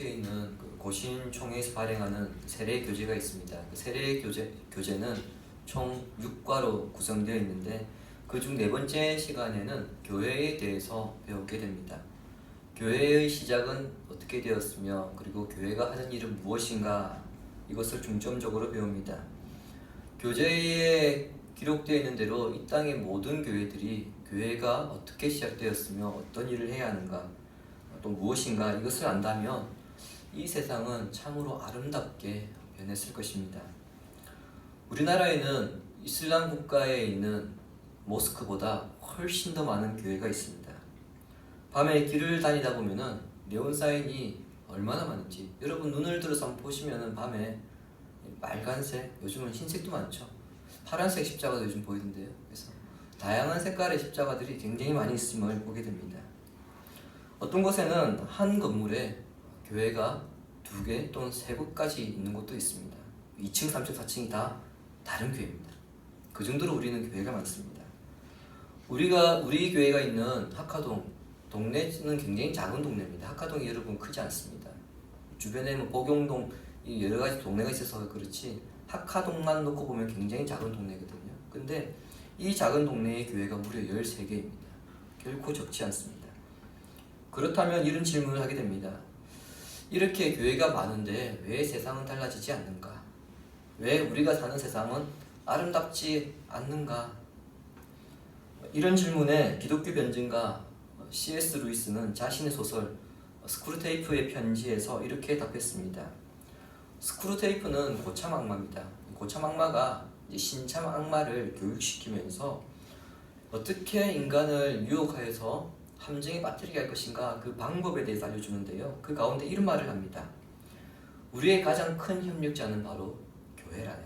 속해 있는 그 고신총회에서 발행하는 세례 교재가 있습니다. 그 세례 교재는 총 6과로 구성되어 있는데 그중 네 번째 시간에는 교회에 대해서 배우게 됩니다. 교회의 시작은 어떻게 되었으며 그리고 교회가 하는 일은 무엇인가 이것을 중점적으로 배웁니다. 교재에 기록되어 있는 대로 이 땅의 모든 교회들이 교회가 어떻게 시작되었으며 어떤 일을 해야 하는가 또 무엇인가 이것을 안다면 이 세상은 참으로 아름답게 변했을 것입니다. 우리나라에는 이슬람 국가에 있는 모스크보다 훨씬 더 많은 교회가 있습니다. 밤에 길을 다니다 보면은 네온사인이 얼마나 많은지 여러분 눈을 들어서 한번 보시면은 밤에 빨간색, 요즘은 흰색도 많죠. 파란색 십자가도 요즘 보이던데요. 그래서 다양한 색깔의 십자가들이 굉장히 많이 있음을 보게 됩니다. 어떤 곳에는 한 건물에 교회가 2개 또는 3곳까지 있는 곳도 있습니다. 2층, 3층, 4층이 다 다른 교회입니다. 그 정도로 우리는 교회가 많습니다. 우리 교회가 있는 학화동 동네는 굉장히 작은 동네입니다. 학화동이 여러분 크지 않습니다. 주변에 복용동 여러 가지 동네가 있어서 그렇지 학화동만 놓고 보면 굉장히 작은 동네거든요. 근데 이 작은 동네의 교회가 무려 13개입니다. 결코 적지 않습니다. 그렇다면 이런 질문을 하게 됩니다. 이렇게 교회가 많은데 왜 세상은 달라지지 않는가? 왜 우리가 사는 세상은 아름답지 않는가? 이런 질문에 기독교 변증가 C.S. 루이스는 자신의 소설 스크루테이프의 편지에서 이렇게 답했습니다. 스크루테이프는 고참 악마입니다. 고참 악마가 신참 악마를 교육시키면서 어떻게 인간을 유혹하여서 함정에 빠뜨리게 할 것인가 그 방법에 대해서 알려주는데요. 그 가운데 이런 말을 합니다. 우리의 가장 큰 협력자는 바로 교회라네.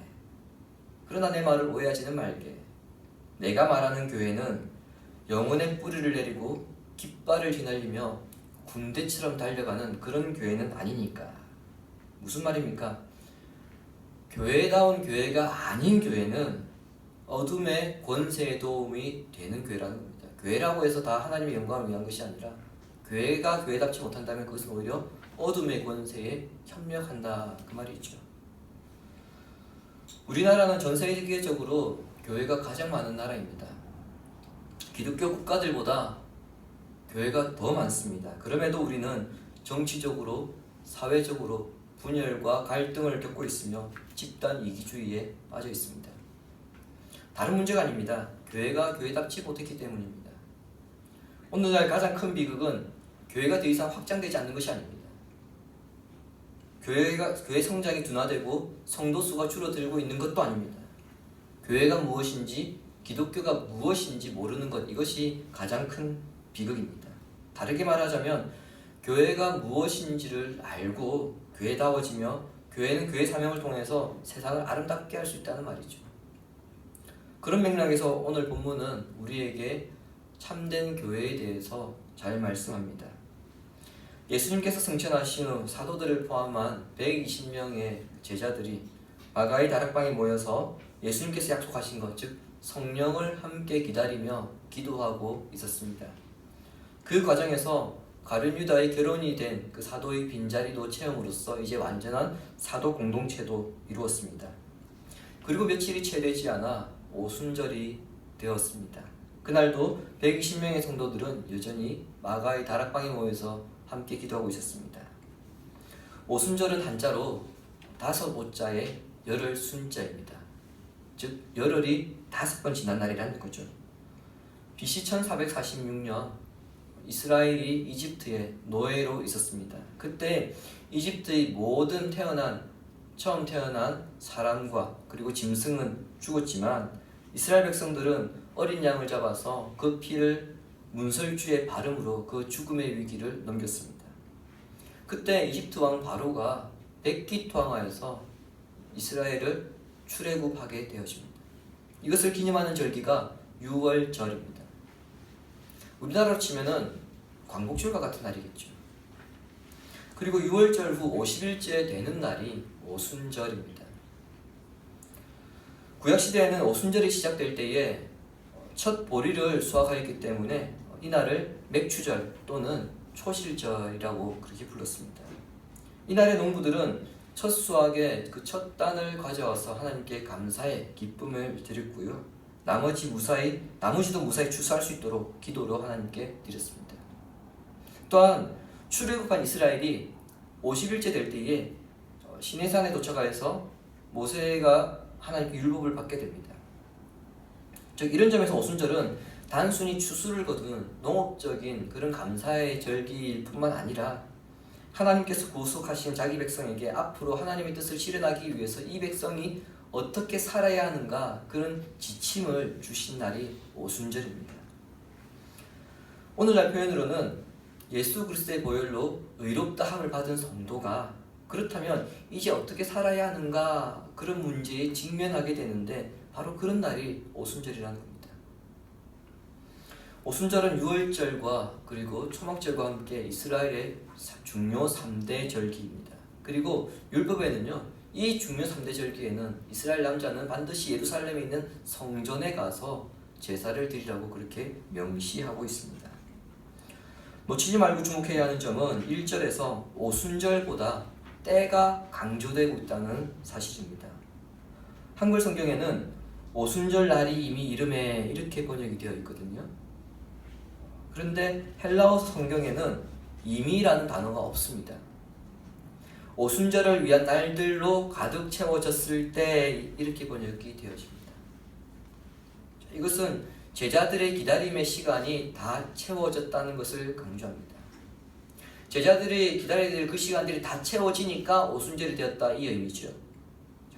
그러나 내 말을 오해하지는 말게. 내가 말하는 교회는 영혼의 뿌리를 내리고 깃발을 휘날리며 군대처럼 달려가는 그런 교회는 아니니까. 무슨 말입니까? 교회다운 교회가 아닌 교회는 어둠의 권세에 도움이 되는 교회라는 겁니다. 교회라고 해서 다 하나님의 영광을 위한 것이 아니라 교회가 교회답지 못한다면 그것은 오히려 어둠의 권세에 협력한다 그 말이죠. 우리나라는 전 세계적으로 교회가 가장 많은 나라입니다. 기독교 국가들보다 교회가 더 많습니다. 그럼에도 우리는 정치적으로 사회적으로 분열과 갈등을 겪고 있으며 집단 이기주의에 빠져 있습니다. 다른 문제가 아닙니다. 교회가 교회답지 못했기 때문입니다. 오늘날 가장 큰 비극은 교회가 더 이상 확장되지 않는 것이 아닙니다. 교회 성장이 둔화되고 성도 수가 줄어들고 있는 것도 아닙니다. 교회가 무엇인지 기독교가 무엇인지 모르는 것 이것이 가장 큰 비극입니다. 다르게 말하자면 교회가 무엇인지를 알고 교회다워지며 교회는 교회 사명을 통해서 세상을 아름답게 할 수 있다는 말이죠. 그런 맥락에서 오늘 본문은 우리에게 참된 교회에 대해서 잘 말씀합니다. 예수님께서 승천하신 후 사도들을 포함한 120명의 제자들이 마가의 다락방에 모여서 예수님께서 약속하신 것, 즉 성령을 함께 기다리며 기도하고 있었습니다. 그 과정에서 가룟 유다의 결혼이 된 그 사도의 빈자리도 채움으로써 이제 완전한 사도 공동체도 이루었습니다. 그리고 며칠이 채 되지 않아 오순절이 되었습니다. 그날도 120명의 성도들은 여전히 마가의 다락방에 모여서 함께 기도하고 있었습니다. 오순절은 한자로 5오자의 열흘 순자입니다. 즉 열흘이 5번 지난 날이라는 거죠. BC 1446년 이스라엘이 이집트의 노예로 있었습니다. 그때 이집트의 모든 처음 태어난 사람과 그리고 짐승은 죽었지만 이스라엘 백성들은 어린 양을 잡아서 그 피를 문설주에 바름으로 그 죽음의 위기를 넘겼습니다. 그때 이집트 왕 바로가 백기토항하여서 이스라엘을 출애굽하게 되어집니다. 이것을 기념하는 절기가 유월절입니다. 우리나라로 치면은 광복절과 같은 날이겠죠. 그리고 유월절 후 50일째 되는 날이 오순절입니다. 구약시대에는 오순절이 시작될 때에 첫 보리를 수확하였기 때문에 이날을 맥추절 또는 초실절이라고 그렇게 불렀습니다. 이날의 농부들은 첫 수확의 그 첫 단을 가져와서 하나님께 감사의 기쁨을 드렸고요. 나머지도 무사히 추수할 수 있도록 기도로 하나님께 드렸습니다. 또한 출애굽한 이스라엘이 50일째 될 때에 시내산에 도착하여서 모세가 하나님께 율법을 받게 됩니다. 즉 이런 점에서 오순절은 단순히 추수를 거두는 농업적인 그런 감사의 절기일 뿐만 아니라 하나님께서 구속하신 자기 백성에게 앞으로 하나님의 뜻을 실현하기 위해서 이 백성이 어떻게 살아야 하는가 그런 지침을 주신 날이 오순절입니다. 오늘날 표현으로는 예수 그리스도의 보혈로 의롭다함을 받은 성도가 그렇다면 이제 어떻게 살아야 하는가 그런 문제에 직면하게 되는데 바로 그런 날이 오순절이라는 겁니다. 오순절은 유월절과 그리고 초막절과 함께 이스라엘의 중요 3대 절기입니다. 그리고 율법에는요, 이 중요 3대 절기에는 이스라엘 남자는 반드시 예루살렘에 있는 성전에 가서 제사를 드리라고 그렇게 명시하고 있습니다. 놓치지 말고 주목해야 하는 점은 1절에서 오순절보다 때가 강조되고 있다는 사실입니다. 한글 성경에는 오순절 날이 이미 이름에 이렇게 번역이 되어 있거든요. 그런데 헬라어 성경에는 이미라는 단어가 없습니다. 오순절을 위한 날들로 가득 채워졌을 때 이렇게 번역이 되어집니다. 이것은 제자들의 기다림의 시간이 다 채워졌다는 것을 강조합니다. 제자들이 기다려야 될 그 시간들이 다 채워지니까 오순절이 되었다 이 의미죠.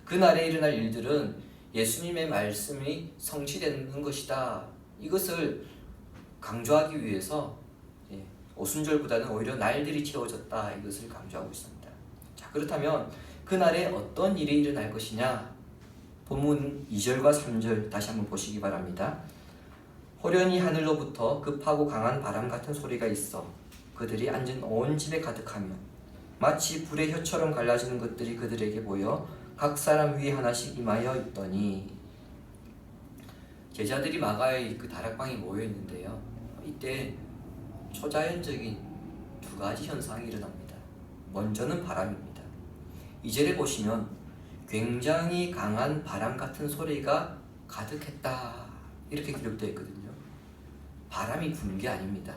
그날에 일어날 일들은 예수님의 말씀이 성취되는 것이다. 이것을 강조하기 위해서 오순절보다는 오히려 날들이 채워졌다 이것을 강조하고 있습니다. 자, 그렇다면 그날에 어떤 일이 일어날 것이냐? 본문 2절과 3절 다시 한번 보시기 바랍니다. 호련히 하늘로부터 급하고 강한 바람 같은 소리가 있어 그들이 앉은 온 집에 가득하며 마치 불의 혀처럼 갈라지는 것들이 그들에게 보여 각 사람 위에 하나씩 임하여 있더니 제자들이 마가의 그 다락방에 모여 있는데요. 이때 초자연적인 두 가지 현상이 일어납니다. 먼저는 바람입니다. 2절에 보시면 굉장히 강한 바람 같은 소리가 가득했다 이렇게 기록되어 있거든요. 바람이 부는 게 아닙니다.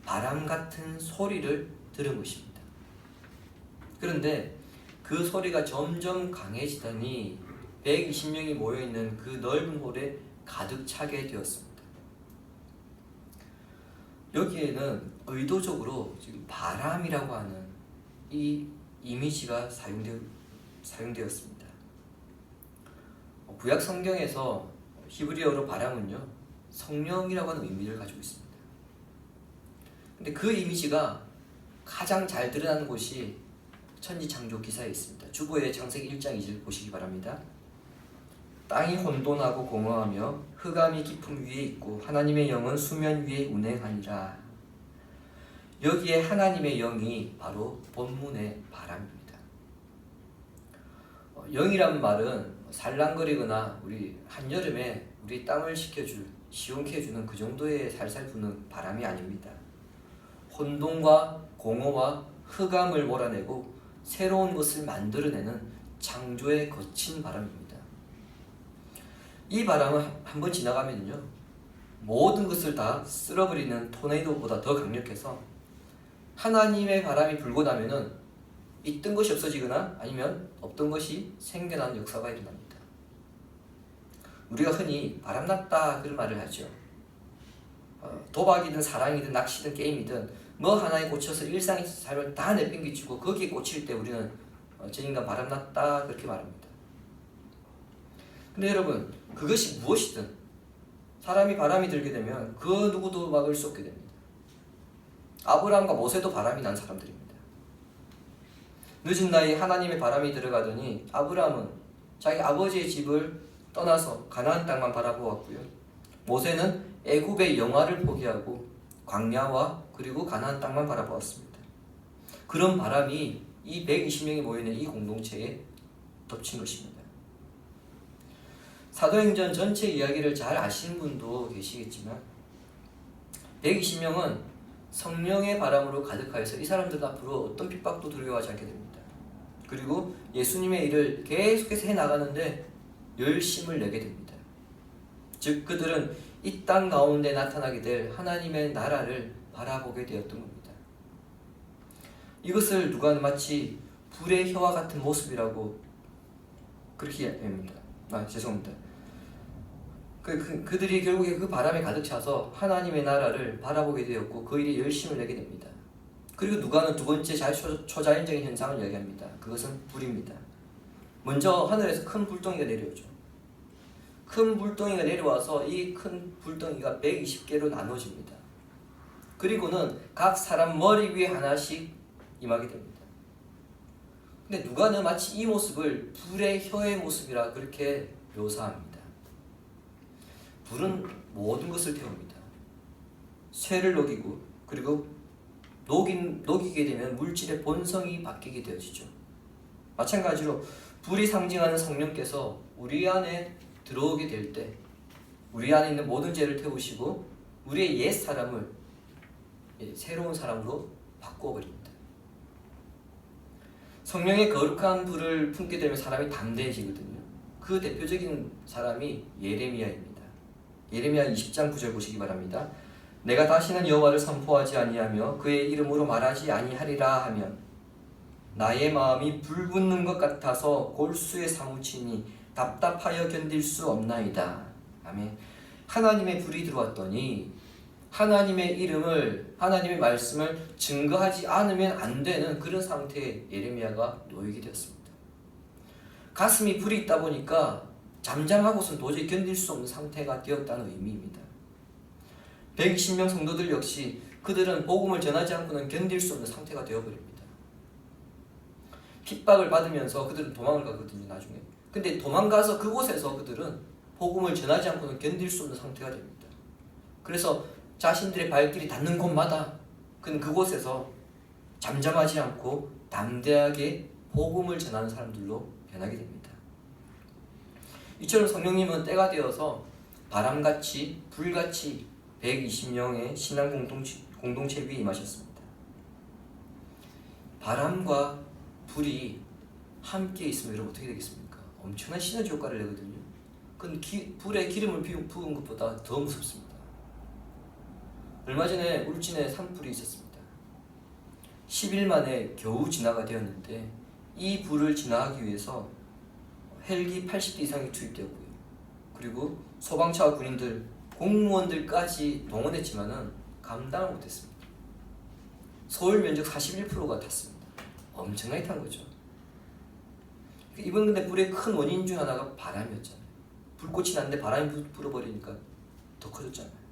바람 같은 소리를 들은 것입니다. 그런데 그 소리가 점점 강해지더니 120명이 모여있는 그 넓은 홀에 가득 차게 되었습니다. 여기에는 의도적으로 지금 바람이라고 하는 이 이미지가 사용되었습니다. 구약 성경에서 히브리어로 바람은요, 성령이라고 하는 의미를 가지고 있습니다. 근데 그 이미지가 가장 잘 드러나는 곳이 천지창조 기사에 있습니다. 주보의 창세기 1장 2절 보시기 바랍니다. 땅이 혼돈하고 공허하며 흑암이 깊음 위에 있고 하나님의 영은 수면 위에 운행하니라. 여기에 하나님의 영이 바로 본문의 바람입니다. 영이란 말은 살랑거리거나 우리 한여름에 우리 땀을 식혀줄, 시원케 해주는 그 정도의 살살 부는 바람이 아닙니다. 혼돈과 공허와 흑암을 몰아내고 새로운 것을 만들어내는 창조의 거친 바람입니다. 이 바람은 한번 지나가면요, 모든 것을 다 쓸어버리는 토네이도보다 더 강력해서 하나님의 바람이 불고 나면은 있던 것이 없어지거나 아니면 없던 것이 생겨나는 역사가 일어납니다. 우리가 흔히 바람났다 그런 말을 하죠. 도박이든 사랑이든 낚시든 게임이든 뭐 하나에 꽂혀서 일상의 삶을 다 내팽개치고 거기에 꽂힐 때 우리는 저 인간 바람났다 그렇게 말합니다. 근데 여러분, 그것이 무엇이든 사람이 바람이 들게 되면 그 누구도 막을 수 없게 됩니다. 아브라함과 모세도 바람이 난 사람들입니다. 늦은 나이에 하나님의 바람이 들어가더니 아브라함은 자기 아버지의 집을 떠나서 가나안 땅만 바라보았고요. 모세는 애굽의 영화를 포기하고 광야와 그리고 가나안 땅만 바라보았습니다. 그런 바람이 이 120명이 모여있는 이 공동체에 덮친 것입니다. 사도행전 전체 이야기를 잘 아시는 분도 계시겠지만 120명은 성령의 바람으로 가득하여서 이 사람들 앞으로 어떤 핍박도 두려워하지 않게 됩니다. 그리고 예수님의 일을 계속해서 해나가는데 열심을 내게 됩니다. 즉 그들은 이 땅 가운데 나타나게 될 하나님의 나라를 바라보게 되었던 겁니다. 이것을 누가 마치 불의 혀와 같은 모습이라고 그렇게 합니다. 죄송합니다. 그들이 결국에 그 바람에 가득 차서 하나님의 나라를 바라보게 되었고 그 일에 열심을 내게 됩니다. 그리고 누가는 두 번째 초자연적인 현상을 이야기합니다. 그것은 불입니다. 먼저 하늘에서 큰 불덩이가 내려오죠. 큰 불덩이가 내려와서 이 큰 불덩이가 120개로 나눠집니다. 그리고는 각 사람 머리 위에 하나씩 임하게 됩니다. 근데 누가는 마치 이 모습을 불의 혀의 모습이라 그렇게 묘사합니다. 불은 모든 것을 태웁니다. 쇠를 녹이고 그리고 녹이게 되면 물질의 본성이 바뀌게 되어지죠. 마찬가지로 불이 상징하는 성령께서 우리 안에 들어오게 될 때 우리 안에 있는 모든 죄를 태우시고 우리의 옛 사람을 새로운 사람으로 바꾸어 버립니다. 성령의 거룩한 불을 품게 되면 사람이 담대해지거든요. 그 대표적인 사람이 예레미야입니다. 예레미야 20장 9절 보시기 바랍니다. 내가 다시는 여호와를 선포하지 아니하며 그의 이름으로 말하지 아니하리라 하면 나의 마음이 불붙는 것 같아서 골수에 사무치니 답답하여 견딜 수 없나이다. 아멘. 하나님의 불이 들어왔더니 하나님의 이름을, 하나님의 말씀을 증거하지 않으면 안 되는 그런 상태에 예레미야가 놓이게 되었습니다. 가슴이 불이 있다 보니까 잠잠하고선 도저히 견딜 수 없는 상태가 되었다는 의미입니다. 120명 성도들 역시 그들은 복음을 전하지 않고는 견딜 수 없는 상태가 되어버립니다. 핍박을 받으면서 그들은 도망을 가거든요, 나중에. 근데 도망가서 그곳에서 그들은 복음을 전하지 않고는 견딜 수 없는 상태가 됩니다. 그래서 자신들의 발길이 닿는 곳마다 그곳에서 잠잠하지 않고 담대하게 복음을 전하는 사람들로 변하게 됩니다. 이처럼 성령님은 때가 되어서 바람같이 불같이 120명의 신앙 공동체 위에 임하셨습니다. 바람과 불이 함께 있으면 여러분 어떻게 되겠습니까? 엄청난 시너지 효과를 내거든요. 그건 불에 기름을 부은 것보다 더 무섭습니다. 얼마 전에 울진에 산불이 있었습니다. 10일 만에 겨우 진화가 되었는데 이 불을 진화하기 위해서 헬기 80대 이상이 투입되었고요. 그리고 소방차와 군인들, 공무원들까지 동원했지만은 감당을 못했습니다. 서울 면적 41%가 탔습니다. 엄청나게 탄 거죠. 이번 근데 불의 큰 원인 중 하나가 바람이었잖아요. 불꽃이 났는데 바람이 불어버리니까 더 커졌잖아요.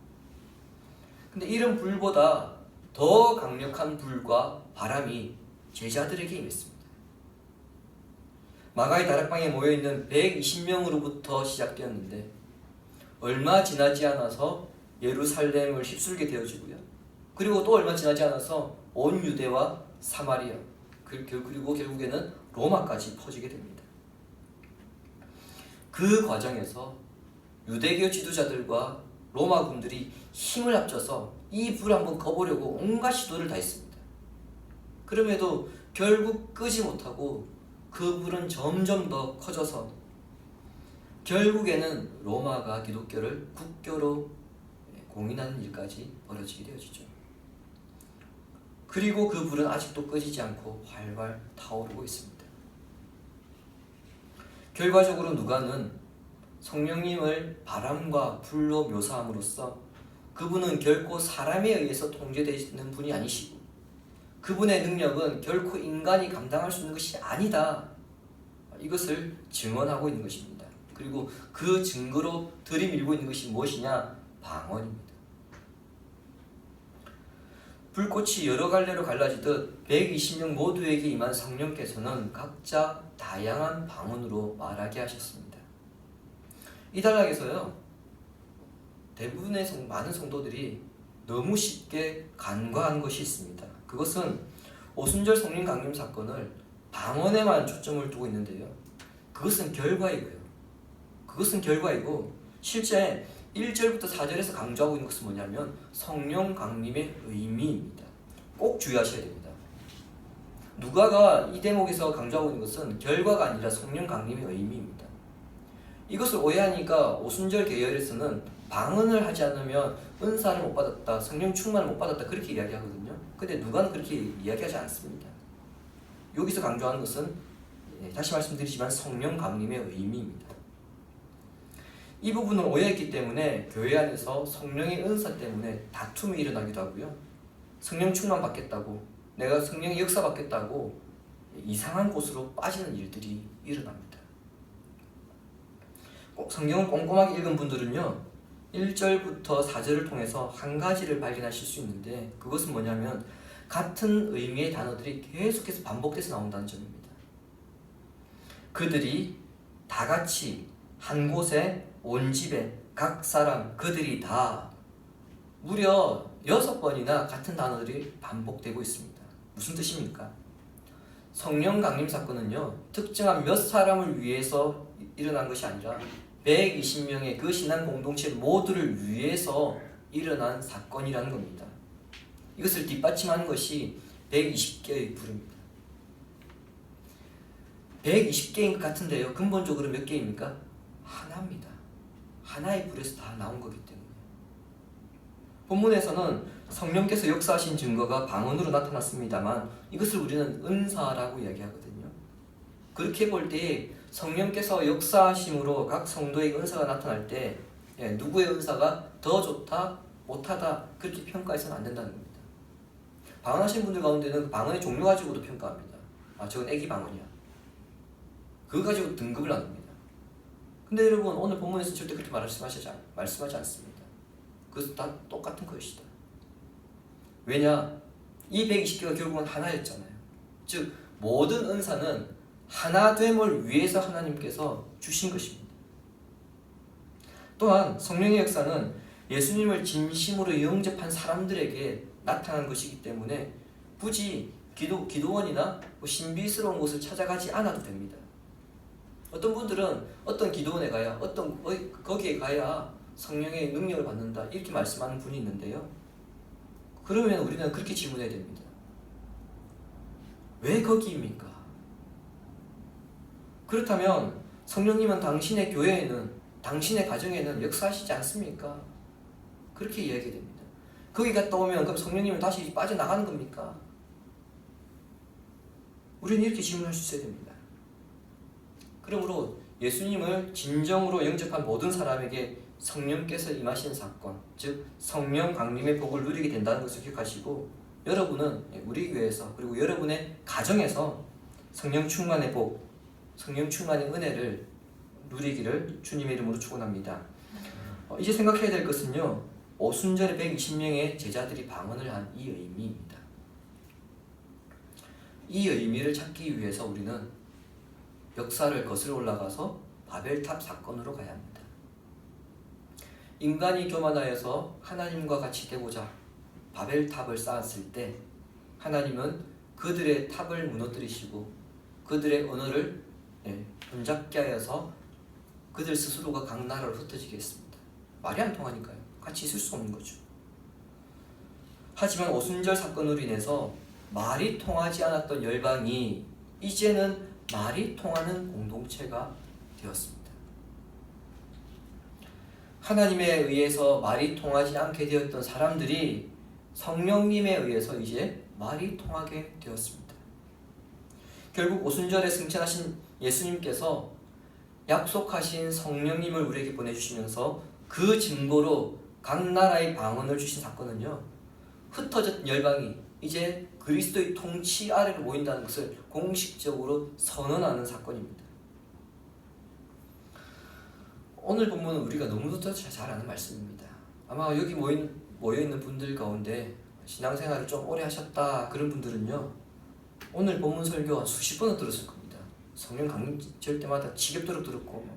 근데 이런 불보다 더 강력한 불과 바람이 제자들에게 임했습니다. 마가의 다락방에 모여있는 120명으로부터 시작되었는데 얼마 지나지 않아서 예루살렘을 휩쓸게 되어지고요. 그리고 또 얼마 지나지 않아서 온 유대와 사마리아 그리고 결국에는 로마까지 퍼지게 됩니다. 그 과정에서 유대교 지도자들과 로마 군들이 힘을 합쳐서 이 불을 한번 꺼보려고 온갖 시도를 다 했습니다. 그럼에도 결국 끄지 못하고 그 불은 점점 더 커져서 결국에는 로마가 기독교를 국교로 공인하는 일까지 벌어지게 되어지죠. 그리고 그 불은 아직도 꺼지지 않고 활활 타오르고 있습니다. 결과적으로 누가는 성령님을 바람과 불로 묘사함으로써 그분은 결코 사람에 의해서 통제되는 분이 아니시고 그분의 능력은 결코 인간이 감당할 수 있는 것이 아니다. 이것을 증언하고 있는 것입니다. 그리고 그 증거로 들이밀고 있는 것이 무엇이냐? 방언입니다. 불꽃이 여러 갈래로 갈라지듯 120명 모두에게 임한 성령께서는 각자 다양한 방언으로 말하게 하셨습니다. 이 단락에서요, 대부분의 많은 성도들이 너무 쉽게 간과한 것이 있습니다. 그것은 오순절 성령 강림 사건을 방언에만 초점을 두고 있는데요. 그것은 결과이고 실제 1절부터 4절에서 강조하고 있는 것은 뭐냐면 성령 강림의 의미입니다. 꼭 주의하셔야 됩니다. 누가가 이 대목에서 강조하고 있는 것은 결과가 아니라 성령 강림의 의미입니다. 이것을 오해하니까 오순절 계열에서는 방언을 하지 않으면 은사를 못 받았다, 성령 충만을 못 받았다 그렇게 이야기하거든요. 근데 누가는 그렇게 이야기하지 않습니다. 여기서 강조하는 것은 다시 말씀드리지만 성령 강림의 의미입니다. 이 부분을 오해했기 때문에 교회 안에서 성령의 은사 때문에 다툼이 일어나기도 하고요. 성령 충만 받겠다고, 내가 성령의 역사 받겠다고 이상한 곳으로 빠지는 일들이 일어납니다. 성경을 꼼꼼하게 읽은 분들은요 1절부터 4절을 통해서 한 가지를 발견하실 수 있는데, 그것은 뭐냐면 같은 의미의 단어들이 계속해서 반복돼서 나온다는 점입니다. 그들이 다 같이 한 곳에 온 집에 각 사람 그들이 다, 무려 6번이나 같은 단어들이 반복되고 있습니다. 무슨 뜻입니까? 성령 강림 사건은요 특정한 몇 사람을 위해서 일어난 것이 아니라 120명의 그 신앙 공동체 모두를 위해서 일어난 사건이라는 겁니다. 이것을 뒷받침하는 것이 120개의 불입니다. 120개인 것 같은데요, 근본적으로 몇 개입니까? 하나입니다. 하나의 불에서 다 나온 거기 때문에. 본문에서는 성령께서 역사하신 증거가 방언으로 나타났습니다만 이것을 우리는 은사라고 이야기하거든요. 그렇게 볼 때 성령께서 역사하심으로 각 성도에게 은사가 나타날 때 누구의 은사가 더 좋다, 못하다 그렇게 평가해서는 안 된다는 겁니다. 방언하신 분들 가운데는 방언의 종류 가지고도 평가합니다. 아, 저건 애기 방언이야. 그거 가지고 등급을 나눕니다. 근데 여러분 오늘 본문에서 절대 그렇게 말씀하지 않습니다. 그것도 다 똑같은 것이다. 왜냐? 이 120개가 결국은 하나였잖아요. 즉 모든 은사는 하나됨을 위해서 하나님께서 주신 것입니다. 또한 성령의 역사는 예수님을 진심으로 영접한 사람들에게 나타난 것이기 때문에 굳이 기도원이나 신비스러운 곳을 찾아가지 않아도 됩니다. 어떤 분들은 어떤 기도원에 가야, 거기에 가야 성령의 능력을 받는다 이렇게 말씀하는 분이 있는데요. 그러면 우리는 그렇게 질문해야 됩니다. 왜 거기입니까? 그렇다면 성령님은 당신의 교회에는, 당신의 가정에는 역사하시지 않습니까? 그렇게 이야기해야 됩니다. 거기 갔다 오면 그럼 성령님은 다시 빠져나가는 겁니까? 우리는 이렇게 질문할 수 있어야 됩니다. 그러므로 예수님을 진정으로 영접한 모든 사람에게 성령께서 임하신 사건, 즉 성령 강림의 복을 누리게 된다는 것을 기억하시고, 여러분은 우리 교회에서 그리고 여러분의 가정에서 성령 충만의 복, 성령 충만의 은혜를 누리기를 주님의 이름으로 축원합니다. 이제 생각해야 될 것은요, 오순절에 120명의 제자들이 방언을 한 이 의미입니다. 이 의미를 찾기 위해서 우리는 역사를 거슬러 올라가서 바벨탑 사건으로 가야 합니다. 인간이 교만하여서 하나님과 같이 되고자 바벨탑을 쌓았을 때 하나님은 그들의 탑을 무너뜨리시고 그들의 언어를 혼잡게 하여서 그들 스스로가 각 나라로 흩어지게 했습니다. 말이 안 통하니까요. 같이 있을 수 없는 거죠. 하지만 오순절 사건으로 인해서 말이 통하지 않았던 열방이 이제는 말이 통하는 공동체가 되었습니다. 하나님에 의해서 말이 통하지 않게 되었던 사람들이 성령님에 의해서 이제 말이 통하게 되었습니다. 결국 오순절에 승천하신 예수님께서 약속하신 성령님을 우리에게 보내주시면서 그 증거로 각 나라의 방언을 주신 사건은요, 흩어졌던 열방이 이제 그리스도의 통치 아래로 모인다는 것을 공식적으로 선언하는 사건입니다. 오늘 본문은 우리가 너무도 잘 아는 말씀입니다. 아마 여기 모여있는 분들 가운데 신앙생활을 좀 오래 하셨다 그런 분들은요, 오늘 본문 설교 수십 번은 들었을 겁니다. 성령 강림절 때마다 지겹도록 들었고,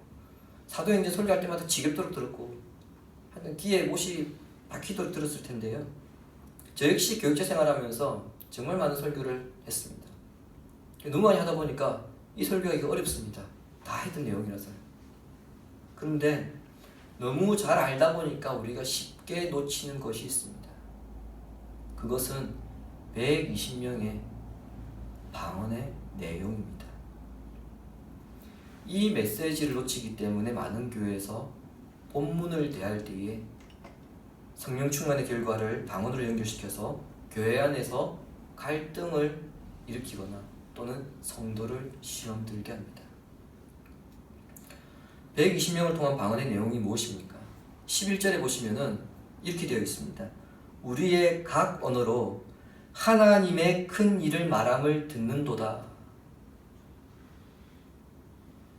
사도행전 설교할 때마다 지겹도록 들었고, 하여튼 귀에 못이 박히도록 들었을 텐데요. 저 역시 교육자 생활하면서 정말 많은 설교를 했습니다. 너무 많이 하다 보니까 이 설교하기가 어렵습니다. 다 했던 내용이라서요. 그런데 너무 잘 알다 보니까 우리가 쉽게 놓치는 것이 있습니다. 그것은 120명의 방언의 내용입니다. 이 메시지를 놓치기 때문에 많은 교회에서 본문을 대할 때에 성령 충만의 결과를 방언으로 연결시켜서 교회 안에서 갈등을 일으키거나 또는 성도를 시험 들게 합니다. 120명을 통한 방언의 내용이 무엇입니까? 11절에 보시면은 이렇게 되어 있습니다. 우리의 각 언어로 하나님의 큰 일을 말함을 듣는도다.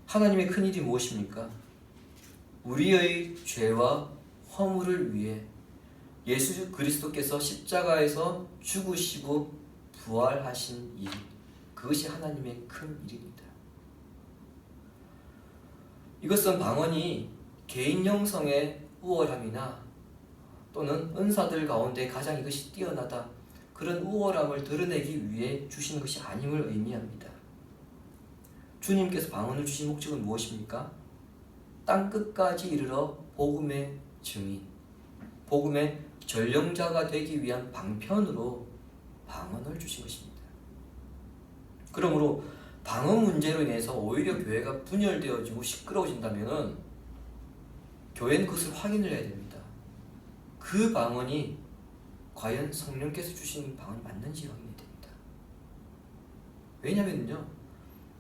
하나님의 큰 일이 무엇입니까? 우리의 죄와 허물을 위해 예수 그리스도께서 십자가에서 죽으시고 부활하신 일, 그것이 하나님의 큰 일입니다. 이것은 방언이 개인 형성의 우월함이나 또는 은사들 가운데 가장 이것이 뛰어나다, 그런 우월함을 드러내기 위해 주신 것이 아님을 의미합니다. 주님께서 방언을 주신 목적은 무엇입니까? 땅끝까지 이르러 복음의 증인, 복음의 전령자가 되기 위한 방편으로 방언을 주신 것입니다. 그러므로 방언 문제로 인해서 오히려 교회가 분열되어지고 시끄러워진다면 교회는 그것을 확인을 해야 됩니다. 그 방언이 과연 성령께서 주신 방언이 맞는지 확인해야 됩니다. 왜냐면요,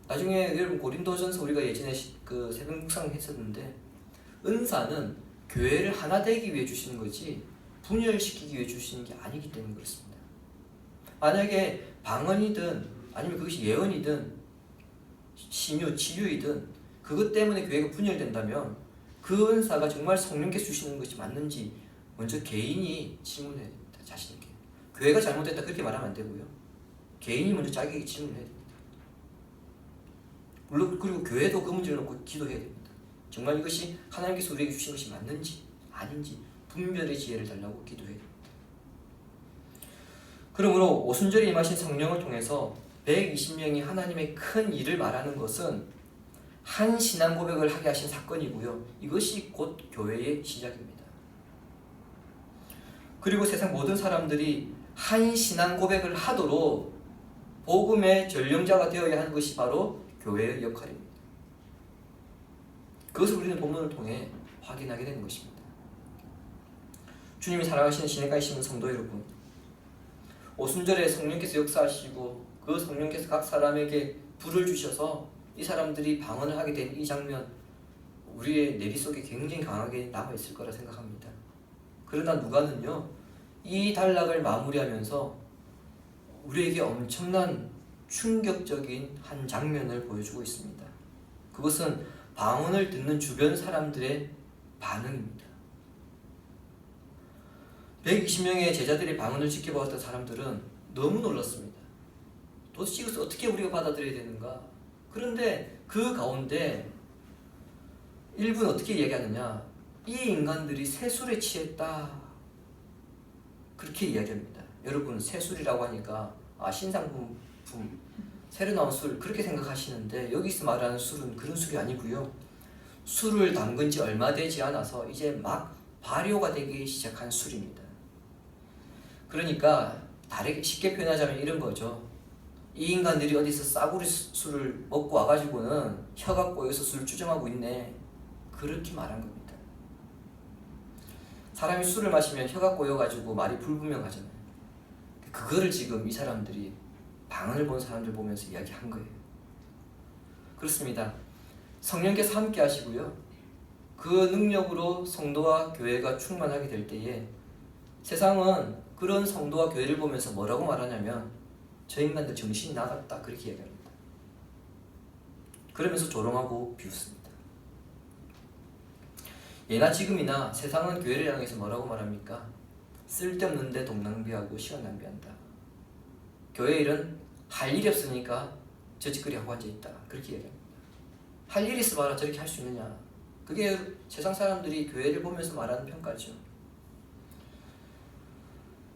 나중에 여러분 고린도전서 우리가 예전에 그 새벽 묵상 했었는데, 은사는 교회를 하나 되기 위해 주시는 거지 분열시키기 위해 주시는 게 아니기 때문에 그렇습니다. 만약에 방언이든 아니면 그것이 예언이든 신유, 치유이든 그것 때문에 교회가 분열된다면 그 은사가 정말 성령께서 주시는 것이 맞는지 먼저 개인이 질문해야 됩니다. 자신에게. 교회가 잘못했다 그렇게 말하면 안 되고요. 개인이 먼저 자기에게 질문해야 됩니다. 물론 그리고 교회도 그 문제를 놓고 기도해야 됩니다. 정말 이것이 하나님께서 우리에게 주신 것이 맞는지 아닌지 분별의 지혜를 달라고 기도해야 됩니다. 그러므로 오순절에 임하신 성령을 통해서 120명이 하나님의 큰 일을 말하는 것은 한 신앙 고백을 하게 하신 사건이고요. 이것이 곧 교회의 시작입니다. 그리고 세상 모든 사람들이 한 신앙 고백을 하도록 복음의 전령자가 되어야 하는 것이 바로 교회의 역할입니다. 그것을 우리는 본문을 통해 확인하게 되는 것입니다. 주님이 사랑하시는 시내가에 있는 성도 여러분, 오순절에 성령께서 역사하시고 그 성령께서 각 사람에게 불을 주셔서 이 사람들이 방언을 하게 된 이 장면, 우리의 내리 속에 굉장히 강하게 남아있을 거라 생각합니다. 그러나 누가는요, 이 단락을 마무리하면서 우리에게 엄청난 충격적인 한 장면을 보여주고 있습니다. 그것은 방언을 듣는 주변 사람들의 반응입니다. 120명의 제자들이 방언을 지켜보았던 사람들은 너무 놀랐습니다. 도대체 이것을 어떻게 우리가 받아들여야 되는가? 그런데 그 가운데 일부는 어떻게 이야기하느냐? 이 인간들이 새술에 취했다, 그렇게 이야기합니다. 여러분, 새술이라고 하니까 신상품, 새로 나온 술 그렇게 생각하시는데, 여기서 말하는 술은 그런 술이 아니고요. 술을 담근 지 얼마 되지 않아서 이제 막 발효가 되기 시작한 술입니다. 그러니까 다르게 쉽게 표현하자면 이런 거죠. 이 인간들이 어디서 싸구려 술을 먹고 와가지고는 혀가 꼬여서 술 주정하고 있네, 그렇게 말한 겁니다. 사람이 술을 마시면 혀가 꼬여가지고 말이 불분명하잖아요. 그거를 지금 이 사람들이 방언을 본 사람들 보면서 이야기한 거예요. 그렇습니다. 성령께서 함께 하시고요, 그 능력으로 성도와 교회가 충만하게 될 때에 세상은 그런 성도와 교회를 보면서 뭐라고 말하냐면, 저 인간들 정신이 나갔다, 그렇게 얘기합니다. 그러면서 조롱하고 비웃습니다. 예나 지금이나 세상은 교회를 향해서 뭐라고 말합니까? 쓸데없는데 돈 낭비하고 시간 낭비한다. 교회 일은 할 일이 없으니까 저짓거리 하고 앉아있다, 그렇게 얘기합니다. 할 일이 있어봐라 저렇게 할 수 있느냐, 그게 세상 사람들이 교회를 보면서 말하는 평가죠.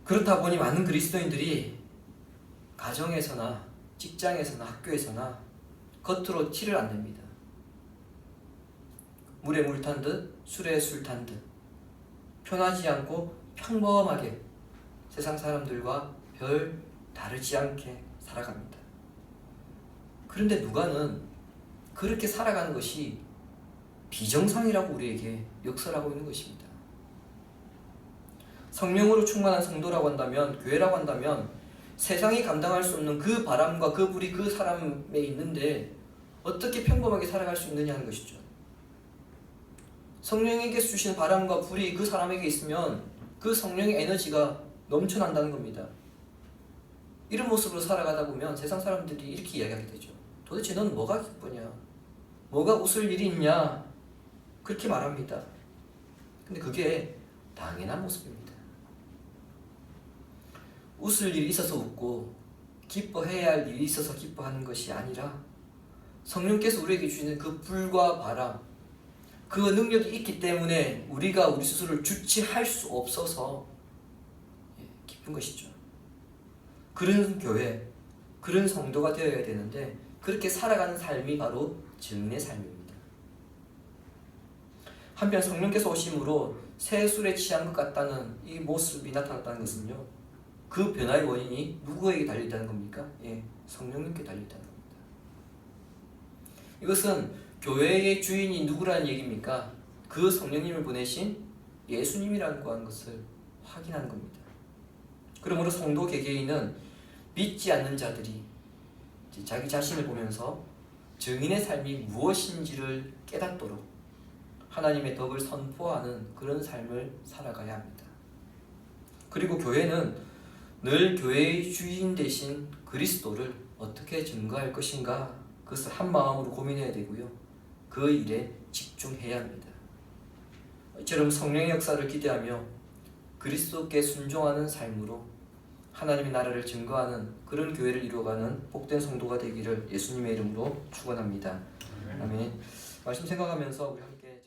그렇다 보니 많은 그리스도인들이 가정에서나 직장에서나 학교에서나 겉으로 티를 안 냅니다. 물에 물 탄 듯 술에 술 탄 듯 편하지 않고 평범하게 세상 사람들과 별 다르지 않게 살아갑니다. 그런데 누가는 그렇게 살아가는 것이 비정상이라고 우리에게 역설하고 있는 것입니다. 성령으로 충만한 성도라고 한다면, 교회라고 한다면 세상이 감당할 수 없는 그 바람과 그 불이 그 사람에 있는데 어떻게 평범하게 살아갈 수 있느냐 하는 것이죠. 성령에게서 주시는 바람과 불이 그 사람에게 있으면 그 성령의 에너지가 넘쳐난다는 겁니다. 이런 모습으로 살아가다 보면 세상 사람들이 이렇게 이야기하게 되죠. 도대체 너는 뭐가 기쁘냐? 뭐가 웃을 일이 있냐? 그렇게 말합니다. 근데 그게 당연한 모습입니다. 웃을 일이 있어서 웃고 기뻐해야 할 일이 있어서 기뻐하는 것이 아니라 성령께서 우리에게 주시는 그 불과 바람, 그 능력이 있기 때문에 우리가 우리 스스로를 주체할 수 없어서 기쁜 것이죠. 그런 교회, 그런 성도가 되어야 되는데 그렇게 살아가는 삶이 바로 증인의 삶입니다. 한편 성령께서 오심으로 새 술에 취한 것 같다는 이 모습이 나타났다는 것은요, 그 변화의 원인이 누구에게 달려있다는 겁니까? 성령님께 달려있다는 겁니다. 이것은 교회의 주인이 누구라는 얘기입니까? 그 성령님을 보내신 예수님이라는 것을 확인하는 겁니다. 그러므로 성도 개개인은 믿지 않는 자들이 자기 자신을 보면서 증인의 삶이 무엇인지를 깨닫도록 하나님의 덕을 선포하는 그런 삶을 살아가야 합니다. 그리고 교회는 늘 교회의 주인 되신 그리스도를 어떻게 증거할 것인가, 그것을 한 마음으로 고민해야 되고요. 그 일에 집중해야 합니다. 이처럼 성령의 역사를 기대하며 그리스도께 순종하는 삶으로 하나님의 나라를 증거하는 그런 교회를 이루어가는 복된 성도가 되기를 예수님의 이름으로 축원합니다. 아멘. 말씀 생각하면서 우리 함께